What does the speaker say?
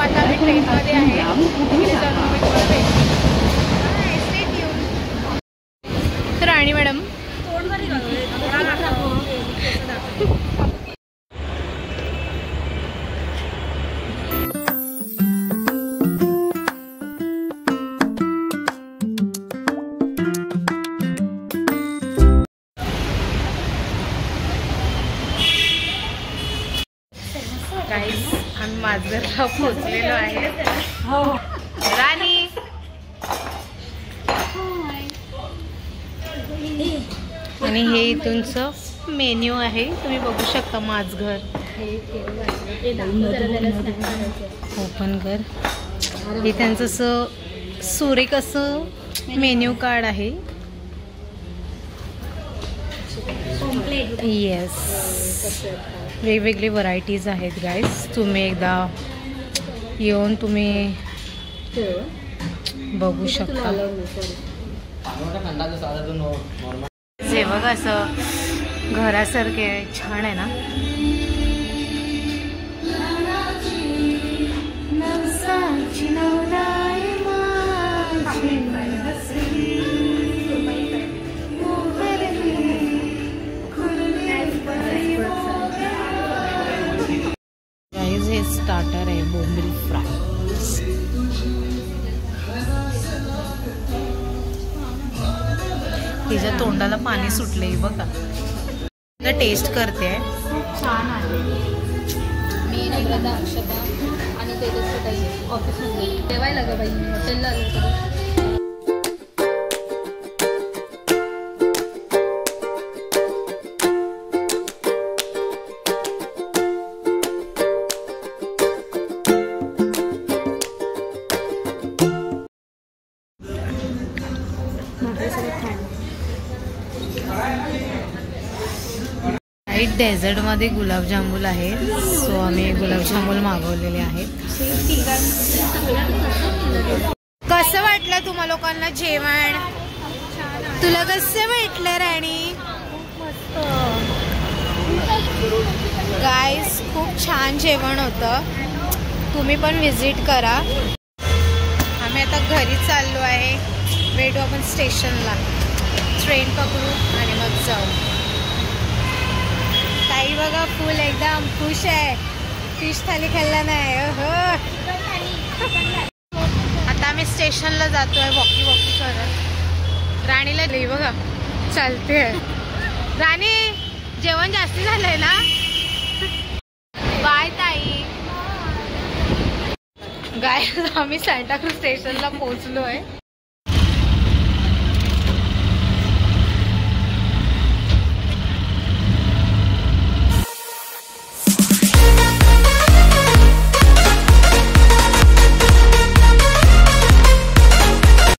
आता आम्ही ट्रेनमध्ये आहे. तिकडे जाऊन मी तुम्हाला भेटते. राणी मॅडम गाईस आम्ही माझघरला पोहोचलेलो आहे. राणी आणि हे इथूनचं मेन्यू आहे. तुम्ही बघू शकता माझघर ओपन कर. हे त्यांचं असं सुरेख असं मेन्यू कार्ड आहे. येस वेगवेगळे व्हरायटीज आहेत गाईस. तुम्ही एकदा येऊन तुम्ही बघू शकता. जे बघा असं घरासारखे छान आहे ना. गाईज हे स्टार्टर आहे बोंबील फ्राय. तिच्या तोंडाला पाणी सुटले बघा. टेस्ट करते. छान आहे. मी नम्रता अक्षता आणि तेजस्वी ऑफिसमध्ये जेवायला ग बाई हॉटेलला आलो. डेझर्ट मध्ये गुलाबजामुन आहे. सो आम्ही गुलाबजामुन मागवलेले आहेत. कसं वाटलं तुम्हा लोकांना जेवण? तुला कसं वाटलं राणी? गाईस खूप छान जेवण होतं. तुम्ही पण विजिट करा. आम्ही आता घरी चाललो आहे. भेटू आपण स्टेशनला. ट्रेन पकडू आणि मग जाऊ. ताई बघा फुल एकदम खुश आहे. फिश थाली खाल्ला नाही. आता आम्ही स्टेशनला जातोय वॉकी करत. राणीला लई बघा चालते. राणी जेवण जास्ती झालंय ना. बाय ताई. गाय आम्ही सांताक्रूज स्टेशनला पोहोचलोय.